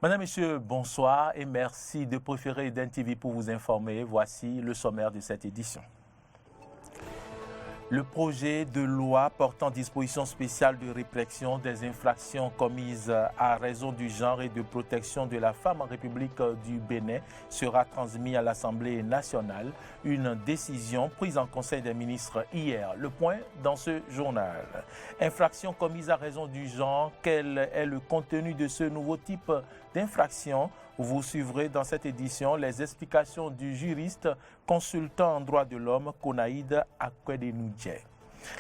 Madame, Messieurs, bonsoir et merci de préférer Eden TV pour vous informer. Voici le sommaire de cette édition. Le projet de loi portant dispositions spéciales de répression des infractions commises à raison du genre et de protection de la femme en République du Bénin sera transmis à l'Assemblée nationale. Une décision prise en Conseil des ministres hier. Le point dans ce journal. Infractions commises à raison du genre, quel est le contenu de ce nouveau type d'infraction? Vous suivrez dans cette édition les explications du juriste consultant en droit de l'homme Konaïd Akwedenoudje.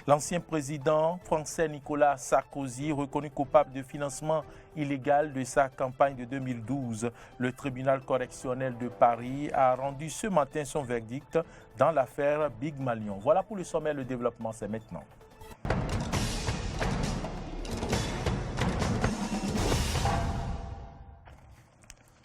L'ancien président français Nicolas Sarkozy, reconnu coupable de financement illégal de sa campagne de 2012, le tribunal correctionnel de Paris a rendu ce matin son verdict dans l'affaire Big Malion. Voilà pour le sommet, le développement, c'est maintenant.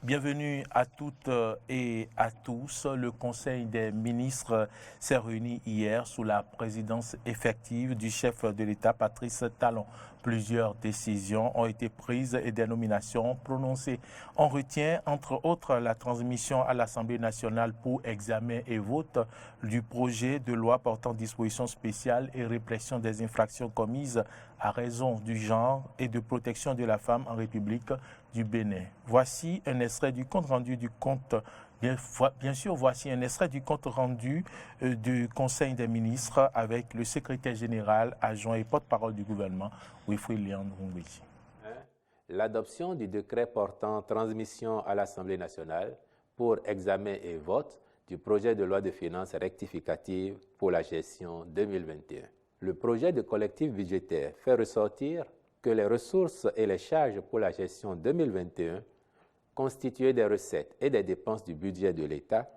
Bienvenue à toutes et à tous. Le Conseil des ministres s'est réuni hier sous la présidence effective du chef de l'État, Patrice Talon. Plusieurs décisions ont été prises et des nominations prononcées. On retient entre autres la transmission à l'Assemblée nationale pour examen et vote du projet de loi portant dispositions spéciales et répression des infractions commises à raison du genre et de protection de la femme en République du Bénin. Voici un extrait du compte rendu du compte. Bien sûr, voici un extrait du compte rendu du Conseil des ministres avec le secrétaire général adjoint et porte-parole du gouvernement, Wilfrid Léandre-Ngoueji. L'adoption du décret portant transmission à l'Assemblée nationale pour examen et vote du projet de loi de finances rectificative pour la gestion 2021. Le projet de collectif budgétaire fait ressortir que les ressources et les charges pour la gestion 2021 constituées des recettes et des dépenses du budget de l'État,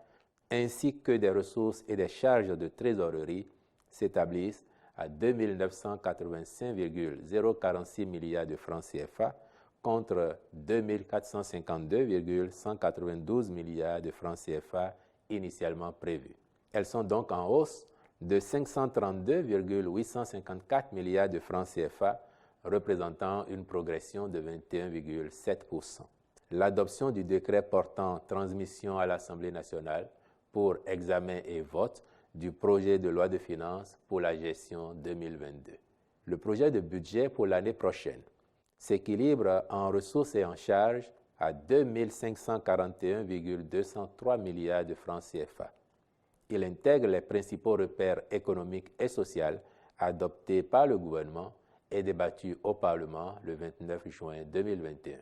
ainsi que des ressources et des charges de trésorerie, s'établissent à 2 985,046 milliards de francs CFA contre 2 452,192 milliards de francs CFA initialement prévus. Elles sont donc en hausse de 532,854 milliards de francs CFA, représentant une progression de 21,7%. L'adoption du décret portant transmission à l'Assemblée nationale pour examen et vote du projet de loi de finances pour la gestion 2022. Le projet de budget pour l'année prochaine s'équilibre en ressources et en charges à 2 541,203 milliards de francs CFA. Il intègre les principaux repères économiques et sociaux adoptés par le gouvernement et débattus au Parlement le 29 juin 2021.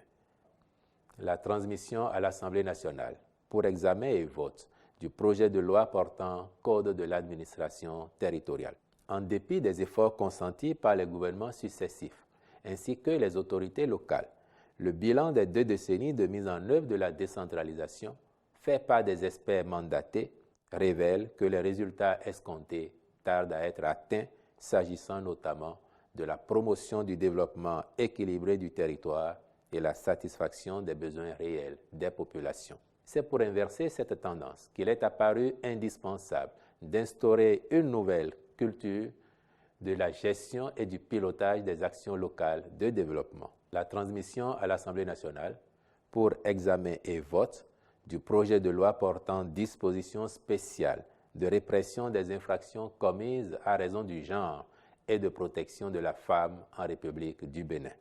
La transmission à l'Assemblée nationale pour examen et vote du projet de loi portant Code de l'administration territoriale. En dépit des efforts consentis par les gouvernements successifs ainsi que les autorités locales, le bilan des 2 décennies de mise en œuvre de la décentralisation fait par des experts mandatés révèle que les résultats escomptés tardent à être atteints, s'agissant notamment de la promotion du développement équilibré du territoire et la satisfaction des besoins réels des populations. C'est pour inverser cette tendance qu'il est apparu indispensable d'instaurer une nouvelle culture de la gestion et du pilotage des actions locales de développement. La transmission à l'Assemblée nationale pour examen et vote du projet de loi portant dispositions spéciales de répression des infractions commises à raison du genre et de protection de la femme en République du Bénin.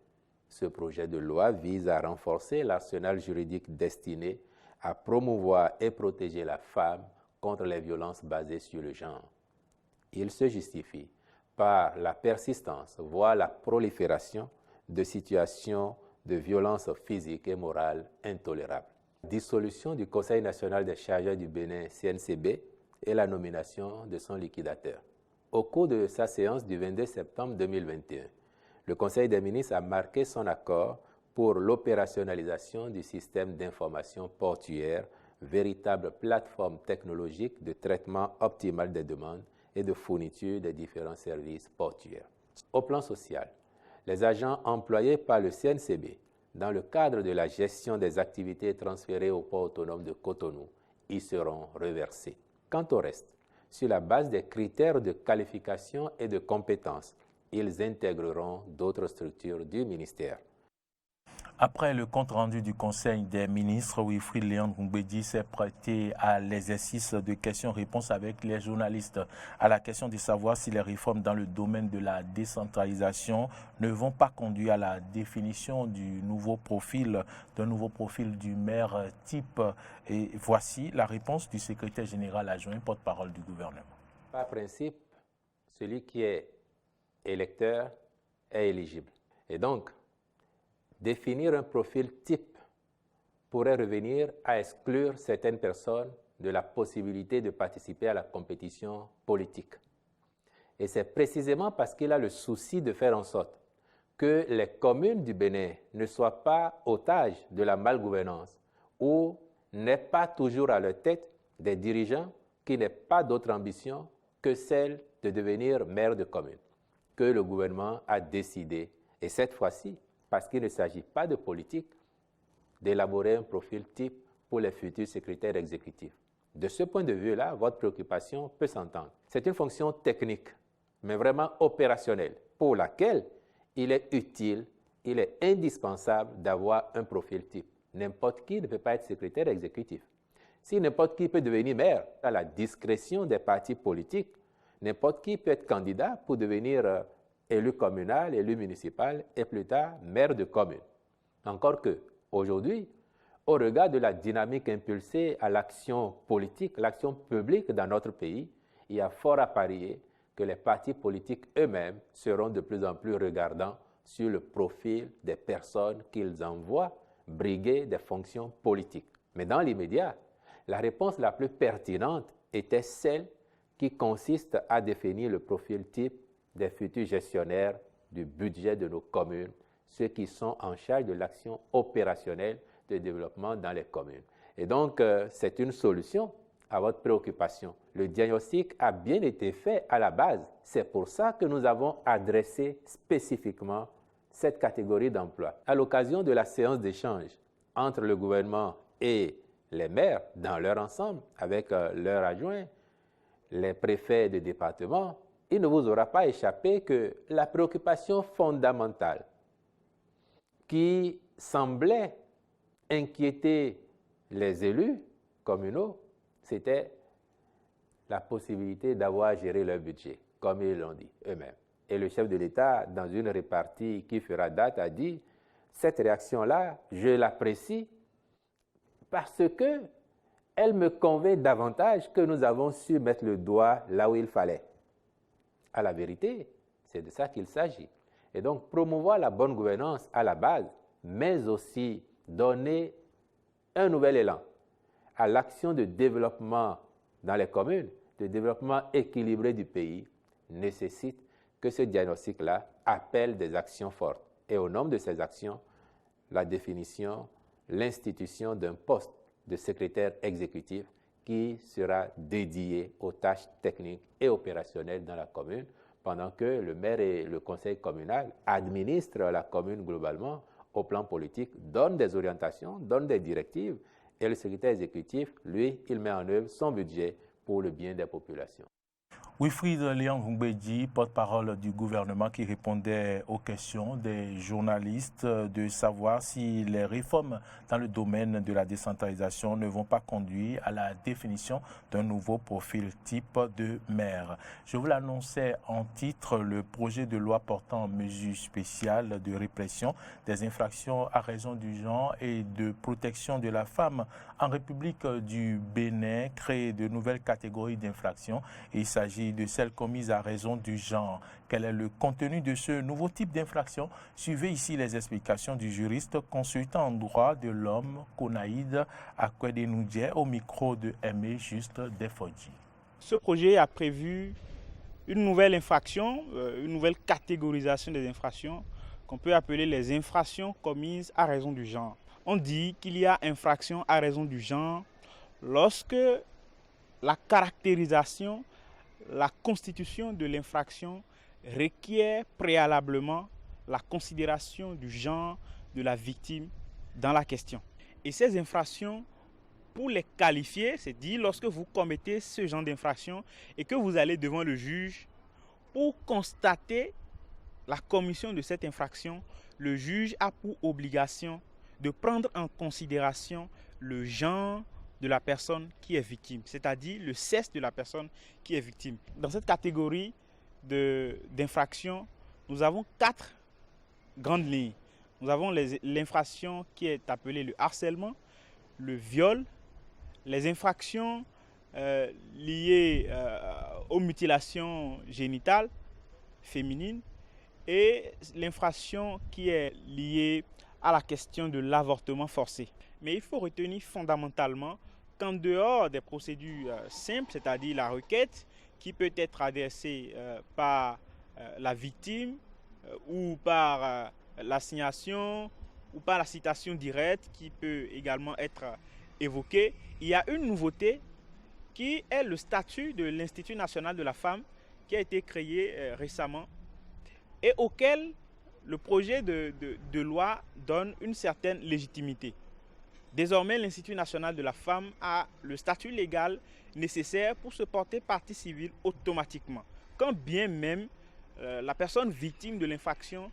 Ce projet de loi vise à renforcer l'arsenal juridique destiné à promouvoir et protéger la femme contre les violences basées sur le genre. Il se justifie par la persistance, voire la prolifération de situations de violence physique et morale intolérables. Dissolution du Conseil national des chargeurs du Bénin, CNCB, et la nomination de son liquidateur. Au cours de sa séance du 22 septembre 2021, le Conseil des ministres a marqué son accord pour l'opérationnalisation du système d'information portuaire, véritable plateforme technologique de traitement optimal des demandes et de fourniture des différents services portuaires. Au plan social, les agents employés par le CNCB dans le cadre de la gestion des activités transférées au port autonome de Cotonou y seront reversés. Quant au reste, sur la base des critères de qualification et de compétences, ils intégreront d'autres structures du ministère. Après le compte-rendu du Conseil des ministres, Wilfried Léon Ngoumbédi s'est prêté à l'exercice de questions-réponses avec les journalistes à la question de savoir si les réformes dans le domaine de la décentralisation ne vont pas conduire à la définition d'un nouveau profil du maire type. Et voici la réponse du secrétaire général adjoint, porte-parole du gouvernement. Par principe, celui qui est électeur est éligible. Et donc, définir un profil type pourrait revenir à exclure certaines personnes de la possibilité de participer à la compétition politique. Et c'est précisément parce qu'il a le souci de faire en sorte que les communes du Bénin ne soient pas otages de la malgouvernance ou n'aient pas toujours à leur tête des dirigeants qui n'aient pas d'autre ambition que celle de devenir maire de commune, que le gouvernement a décidé, et cette fois-ci, parce qu'il ne s'agit pas de politique, d'élaborer un profil type pour les futurs secrétaires exécutifs. De ce point de vue-là, votre préoccupation peut s'entendre. C'est une fonction technique, mais vraiment opérationnelle, pour laquelle il est utile, il est indispensable d'avoir un profil type. N'importe qui ne peut pas être secrétaire exécutif. Si n'importe qui peut devenir maire, à la discrétion des partis politiques, n'importe qui peut être candidat pour devenir élu communal, élu municipal et plus tard maire de commune. Encore que, aujourd'hui, au regard de la dynamique impulsée à l'action politique, l'action publique dans notre pays, il y a fort à parier que les partis politiques eux-mêmes seront de plus en plus regardants sur le profil des personnes qu'ils envoient briguer des fonctions politiques. Mais dans l'immédiat, la réponse la plus pertinente était celle qui consiste à définir le profil type des futurs gestionnaires du budget de nos communes, ceux qui sont en charge de l'action opérationnelle de développement dans les communes. Et donc, c'est une solution à votre préoccupation. Le diagnostic a bien été fait à la base. C'est pour ça que nous avons adressé spécifiquement cette catégorie d'emploi. À l'occasion de la séance d'échange entre le gouvernement et les maires dans leur ensemble, avec leurs adjoints, les préfets de département, il ne vous aura pas échappé que la préoccupation fondamentale qui semblait inquiéter les élus communaux, c'était la possibilité d'avoir géré leur budget, comme ils l'ont dit eux-mêmes. Et le chef de l'État, dans une répartie qui fera date, a dit « Cette réaction-là, je l'apprécie parce qu'elle me convainc davantage que nous avons su mettre le doigt là où il fallait. » À la vérité, c'est de ça qu'il s'agit. Et donc, promouvoir la bonne gouvernance à la base, mais aussi donner un nouvel élan à l'action de développement dans les communes, de développement équilibré du pays, nécessite que ce diagnostic-là appelle des actions fortes. Et au nombre de ces actions, la définition, l'institution d'un poste de secrétaire exécutif qui sera dédié aux tâches techniques et opérationnelles dans la commune, pendant que le maire et le conseil communal administrent la commune globalement au plan politique, donnent des orientations, donnent des directives, et le secrétaire exécutif, lui, il met en œuvre son budget pour le bien des populations. Wilfried Léon Ngoumbédi, porte-parole du gouvernement, qui répondait aux questions des journalistes de savoir si les réformes dans le domaine de la décentralisation ne vont pas conduire à la définition d'un nouveau profil type de maire. Je vous l'annonçais en titre, le projet de loi portant mesures spéciales de répression des infractions à raison du genre et de protection de la femme en République du Bénin crée de nouvelles catégories d'infractions. Il s'agit de celles commises à raison du genre. Quel est le contenu de ce nouveau type d'infraction? Suivez ici les explications du juriste consultant en droit de l'homme, Konaïd Akwedenoudje, au micro de Aimé Juste Defodji. Ce projet a prévu une nouvelle infraction, une nouvelle catégorisation des infractions qu'on peut appeler les infractions commises à raison du genre. On dit qu'il y a infraction à raison du genre lorsque la caractérisation, la constitution de l'infraction requiert préalablement la considération du genre de la victime dans la question. Et ces infractions, pour les qualifier, c'est-à-dire lorsque vous commettez ce genre d'infraction et que vous allez devant le juge pour constater la commission de cette infraction, le juge a pour obligation de prendre en considération le genre de la personne qui est victime, c'est-à-dire le sexe de la personne qui est victime. Dans cette catégorie d'infractions, nous avons 4 grandes lignes. Nous avons l'infraction qui est appelée le harcèlement, le viol, les infractions liées aux mutilations génitales féminines et l'infraction qui est liée à la question de l'avortement forcé. Mais il faut retenir fondamentalement qu'en dehors des procédures simples, c'est-à-dire la requête qui peut être adressée par la victime ou par l'assignation ou par la citation directe qui peut également être évoquée, il y a une nouveauté qui est le statut de l'Institut national de la femme qui a été créé récemment et auquel le projet de loi donne une certaine légitimité. Désormais, l'Institut national de la femme a le statut légal nécessaire pour se porter partie civile automatiquement, quand bien même la personne victime de l'infraction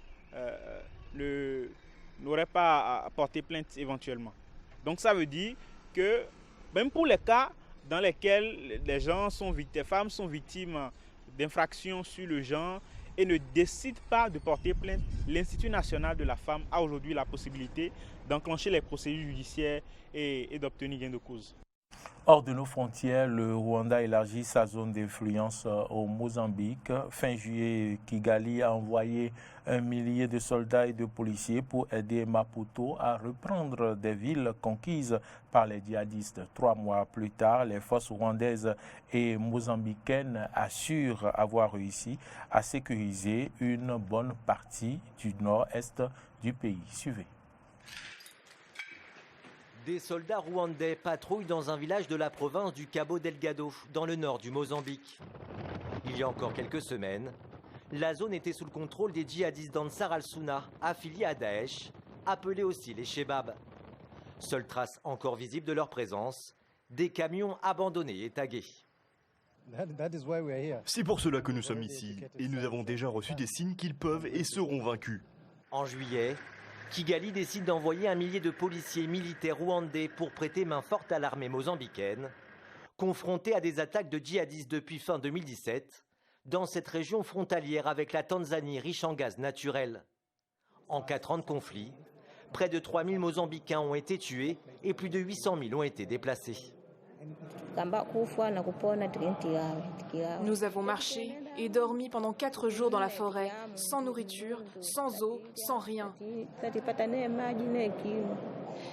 n'aurait pas à porter plainte éventuellement. Donc ça veut dire que même pour les cas dans lesquels les femmes sont victimes d'infractions sur le genre et ne décident pas de porter plainte, l'Institut national de la femme a aujourd'hui la possibilité d'enclencher les procédures judiciaires et d'obtenir gain de cause. Hors de nos frontières, le Rwanda élargit sa zone d'influence au Mozambique. Fin juillet, Kigali a envoyé 1 millier de soldats et de policiers pour aider Maputo à reprendre des villes conquises par les djihadistes. 3 mois plus tard, les forces rwandaises et mozambicaines assurent avoir réussi à sécuriser une bonne partie du nord-est du pays. Suivez. Des soldats rwandais patrouillent dans un village de la province du Cabo Delgado, dans le nord du Mozambique. Il y a encore quelques semaines, la zone était sous le contrôle des djihadistes d'Ansar al-Sunna, affiliés à Daesh, appelés aussi les Shebab. Seule trace encore visible de leur présence, des camions abandonnés et tagués. C'est pour cela que nous sommes ici, et nous avons déjà reçu des signes qu'ils peuvent et seront vaincus. En juillet, Kigali décide d'envoyer 1 millier de policiers militaires rwandais pour prêter main forte à l'armée mozambicaine, confrontée à des attaques de djihadistes depuis fin 2017, dans cette région frontalière avec la Tanzanie riche en gaz naturel. En 4 ans de conflit, près de 3000 Mozambicains ont été tués et plus de 800 000 ont été déplacés. Nous avons marché et dormi pendant 4 jours dans la forêt, sans nourriture, sans eau, sans rien.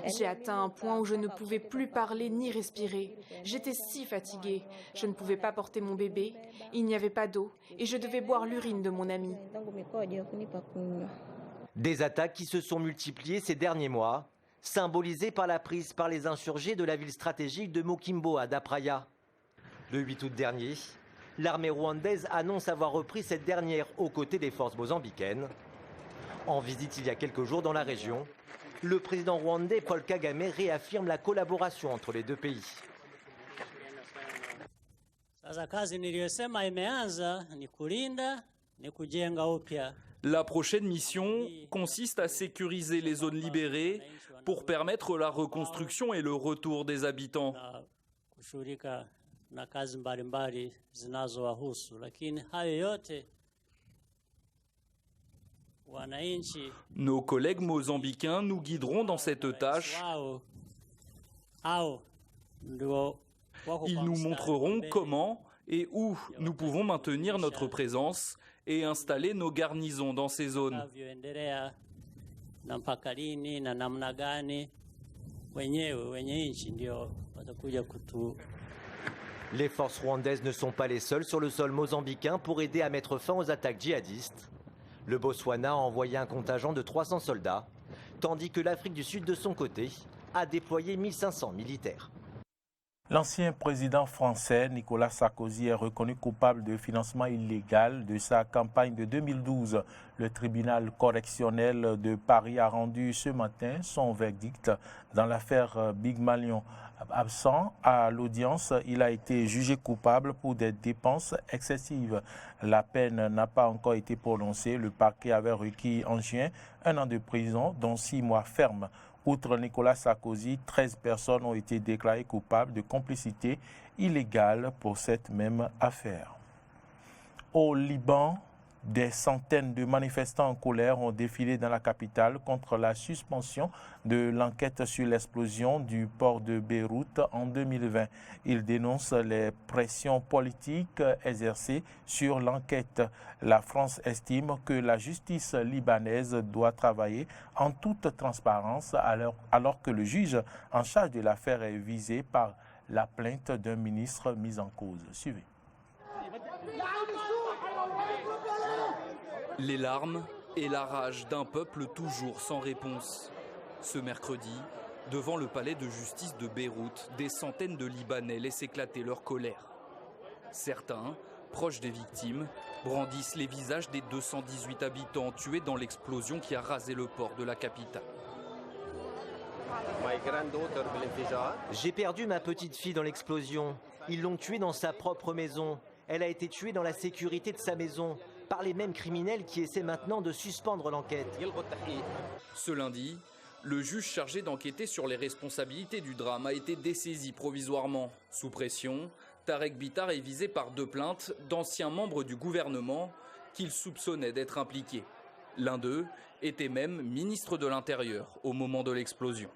J'ai atteint un point où je ne pouvais plus parler ni respirer. J'étais si fatiguée. Je ne pouvais pas porter mon bébé, il n'y avait pas d'eau et je devais boire l'urine de mon ami. Des attaques qui se sont multipliées ces derniers mois, symbolisées par la prise par les insurgés de la ville stratégique de Mokimboa d'Apraya. Le 8 août dernier, l'armée rwandaise annonce avoir repris cette dernière aux côtés des forces mozambicaines. En visite il y a quelques jours dans la région, le président rwandais Paul Kagame réaffirme la collaboration entre les deux pays. La prochaine mission consiste à sécuriser les zones libérées pour permettre la reconstruction et le retour des habitants. Nos collègues mozambicains nous guideront dans cette tâche. Ils nous montreront comment et où nous pouvons maintenir notre présence et installer nos garnisons dans ces zones. Les forces rwandaises ne sont pas les seules sur le sol mozambicain pour aider à mettre fin aux attaques djihadistes. Le Botswana a envoyé un contingent de 300 soldats, tandis que l'Afrique du Sud, de son côté, a déployé 1500 militaires. L'ancien président français Nicolas Sarkozy est reconnu coupable de financement illégal de sa campagne de 2012. Le tribunal correctionnel de Paris a rendu ce matin son verdict dans l'affaire Big Malion. Absent à l'audience, il a été jugé coupable pour des dépenses excessives. La peine n'a pas encore été prononcée. Le parquet avait requis en juin 1 an de prison, dont 6 mois fermes. Outre Nicolas Sarkozy, 13 personnes ont été déclarées coupables de complicité illégale pour cette même affaire. Au Liban, des centaines de manifestants en colère ont défilé dans la capitale contre la suspension de l'enquête sur l'explosion du port de Beyrouth en 2020. Ils dénoncent les pressions politiques exercées sur l'enquête. La France estime que la justice libanaise doit travailler en toute transparence alors que le juge en charge de l'affaire est visé par la plainte d'un ministre mis en cause. Suivez. Les larmes et la rage d'un peuple toujours sans réponse. Ce mercredi, devant le palais de justice de Beyrouth, des centaines de Libanais laissent éclater leur colère. Certains, proches des victimes, brandissent les visages des 218 habitants tués dans l'explosion qui a rasé le port de la capitale. J'ai perdu ma petite fille dans l'explosion. Ils l'ont tuée dans sa propre maison. Elle a été tuée dans la sécurité de sa maison par les mêmes criminels qui essaient maintenant de suspendre l'enquête. Ce lundi, le juge chargé d'enquêter sur les responsabilités du drame a été dessaisi provisoirement. Sous pression, Tarek Bitar est visé par 2 plaintes d'anciens membres du gouvernement qu'il soupçonnait d'être impliqués. L'un d'eux était même ministre de l'Intérieur au moment de l'explosion.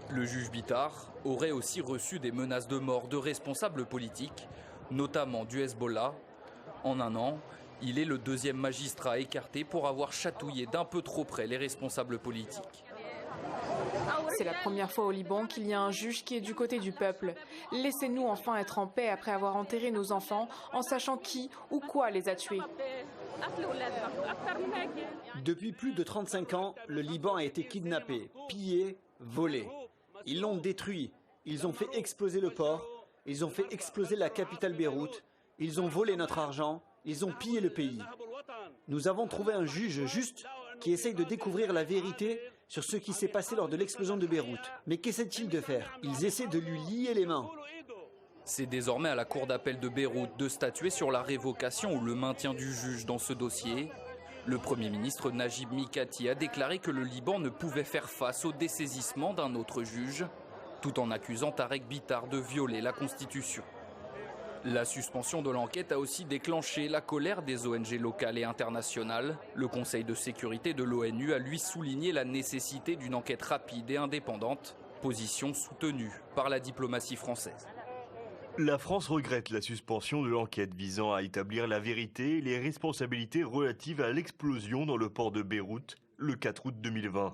Le juge Bitar aurait aussi reçu des menaces de mort de responsables politiques, notamment du Hezbollah. En un an, il est le 2e magistrat écarté pour avoir chatouillé d'un peu trop près les responsables politiques. C'est la première fois au Liban qu'il y a un juge qui est du côté du peuple. Laissez-nous enfin être en paix après avoir enterré nos enfants en sachant qui ou quoi les a tués. Depuis plus de 35 ans, le Liban a été kidnappé, pillé, volé. Ils l'ont détruit. Ils ont fait exploser le port. Ils ont fait exploser la capitale Beyrouth. Ils ont volé notre argent. Ils ont pillé le pays. Nous avons trouvé un juge juste qui essaye de découvrir la vérité sur ce qui s'est passé lors de l'explosion de Beyrouth. Mais qu'essaient-ils de faire? Ils essaient de lui lier les mains. C'est désormais à la cour d'appel de Beyrouth de statuer sur la révocation ou le maintien du juge dans ce dossier. Le Premier ministre Najib Mikati a déclaré que le Liban ne pouvait faire face au dessaisissement d'un autre juge, tout en accusant Tarek Bitar de violer la Constitution. La suspension de l'enquête a aussi déclenché la colère des ONG locales et internationales. Le Conseil de sécurité de l'ONU a lui souligné la nécessité d'une enquête rapide et indépendante, position soutenue par la diplomatie française. La France regrette la suspension de l'enquête visant à établir la vérité et les responsabilités relatives à l'explosion dans le port de Beyrouth le 4 août 2020.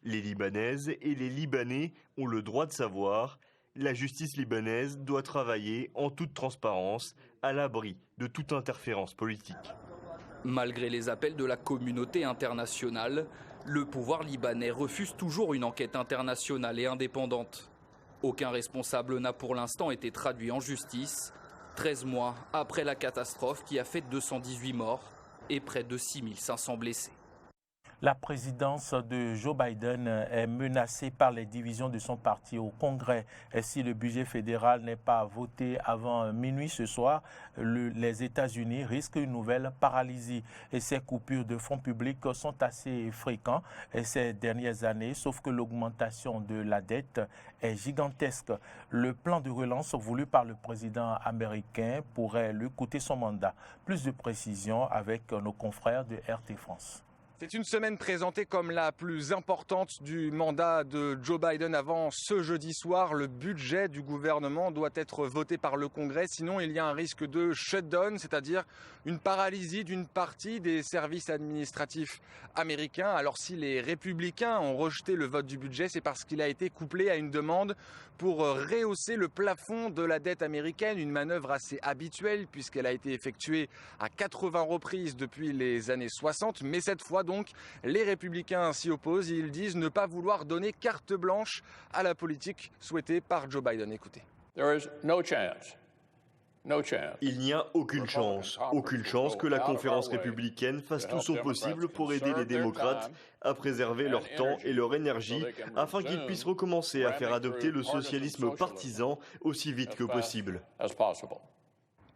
Les Libanaises et les Libanais ont le droit de savoir. La justice libanaise doit travailler en toute transparence, à l'abri de toute interférence politique. Malgré les appels de la communauté internationale, le pouvoir libanais refuse toujours une enquête internationale et indépendante. Aucun responsable n'a pour l'instant été traduit en justice, 13 mois après la catastrophe qui a fait 218 morts et près de 6500 blessés. La présidence de Joe Biden est menacée par les divisions de son parti au Congrès. Et si le budget fédéral n'est pas voté avant minuit ce soir, les États-Unis risquent une nouvelle paralysie. Et ces coupures de fonds publics sont assez fréquentes ces dernières années, sauf que l'augmentation de la dette est gigantesque. Le plan de relance voulu par le président américain pourrait lui coûter son mandat. Plus de précisions avec nos confrères de RT France. C'est une semaine présentée comme la plus importante du mandat de Joe Biden avant ce jeudi soir. Le budget du gouvernement doit être voté par le Congrès, sinon il y a un risque de shutdown, c'est-à-dire une paralysie d'une partie des services administratifs américains. Alors si les républicains ont rejeté le vote du budget, c'est parce qu'il a été couplé à une demande pour rehausser le plafond de la dette américaine, une manœuvre assez habituelle puisqu'elle a été effectuée à 80 reprises depuis les années 60, mais cette fois donc, les républicains s'y opposent et ils disent ne pas vouloir donner carte blanche à la politique souhaitée par Joe Biden. Écoutez. Il n'y a aucune chance que la conférence républicaine fasse tout son possible pour aider les démocrates à préserver leur temps et leur énergie afin qu'ils puissent recommencer à faire adopter le socialisme partisan aussi vite que possible.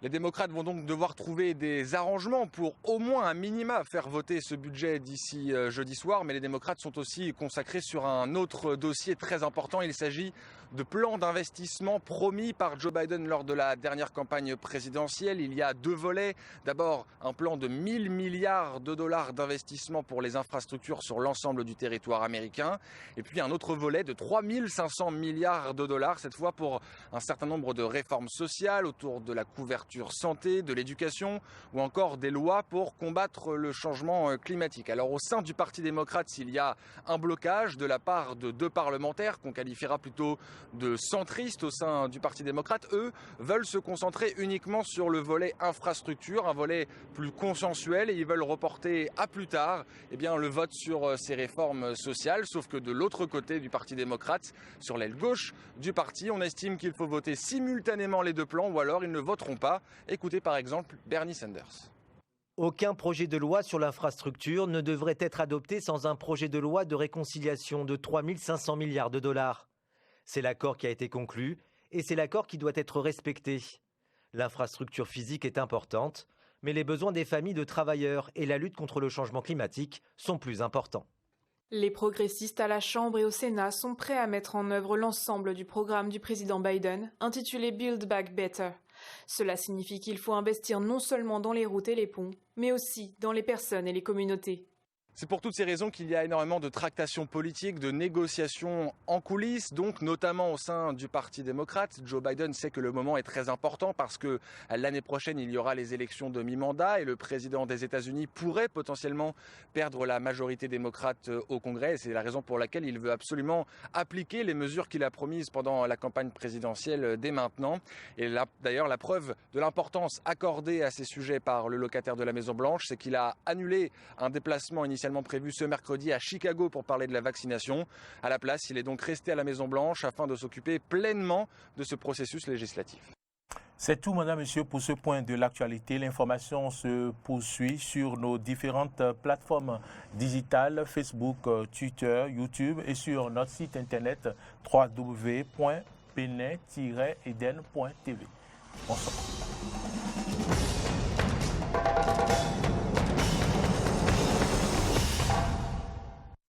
Les démocrates vont donc devoir trouver des arrangements pour au moins un minima faire voter ce budget d'ici jeudi soir. Mais les démocrates sont aussi consacrés sur un autre dossier très important. Il s'agit de plans d'investissement promis par Joe Biden lors de la dernière campagne présidentielle. Il y a deux volets. D'abord, un plan de 1 000 milliards de dollars d'investissement pour les infrastructures sur l'ensemble du territoire américain. Et puis un autre volet de 3 500 milliards de dollars, cette fois pour un certain nombre de réformes sociales autour de la couverture santé, de l'éducation ou encore des lois pour combattre le changement climatique. Alors au sein du Parti démocrate, il y a un blocage de la part de deux parlementaires qu'on qualifiera plutôt de centristes au sein du Parti démocrate. Eux veulent se concentrer uniquement sur le volet infrastructure, un volet plus consensuel, et ils veulent reporter à plus tard le vote sur ces réformes sociales. Sauf que de l'autre côté du Parti démocrate, sur l'aile gauche du parti, on estime qu'il faut voter simultanément les deux plans ou alors ils ne voteront pas. Écoutez par exemple Bernie Sanders. Aucun projet de loi sur l'infrastructure ne devrait être adopté sans un projet de loi de réconciliation de 3 500 milliards de dollars. C'est l'accord qui a été conclu et c'est l'accord qui doit être respecté. L'infrastructure physique est importante, mais les besoins des familles de travailleurs et la lutte contre le changement climatique sont plus importants. Les progressistes à la Chambre et au Sénat sont prêts à mettre en œuvre l'ensemble du programme du président Biden, intitulé Build Back Better. Cela signifie qu'il faut investir non seulement dans les routes et les ponts, mais aussi dans les personnes et les communautés. C'est pour toutes ces raisons qu'il y a énormément de tractations politiques, de négociations en coulisses, donc notamment au sein du Parti démocrate. Joe Biden sait que le moment est très important parce que l'année prochaine, il y aura les élections de mi-mandat et le président des États-Unis pourrait potentiellement perdre la majorité démocrate au Congrès. C'est la raison pour laquelle il veut absolument appliquer les mesures qu'il a promises pendant la campagne présidentielle dès maintenant. Et là, d'ailleurs, la preuve de l'importance accordée à ces sujets par le locataire de la Maison-Blanche, c'est qu'il a annulé un déplacement initialement prévu ce mercredi à Chicago pour parler de la vaccination. À la place, il est donc resté à la Maison-Blanche afin de s'occuper pleinement de ce processus législatif. C'est tout, madame, monsieur, pour ce point de l'actualité. L'information se poursuit sur nos différentes plateformes digitales, Facebook, Twitter, YouTube et sur notre site internet www.benin-eden.tv. Bonsoir.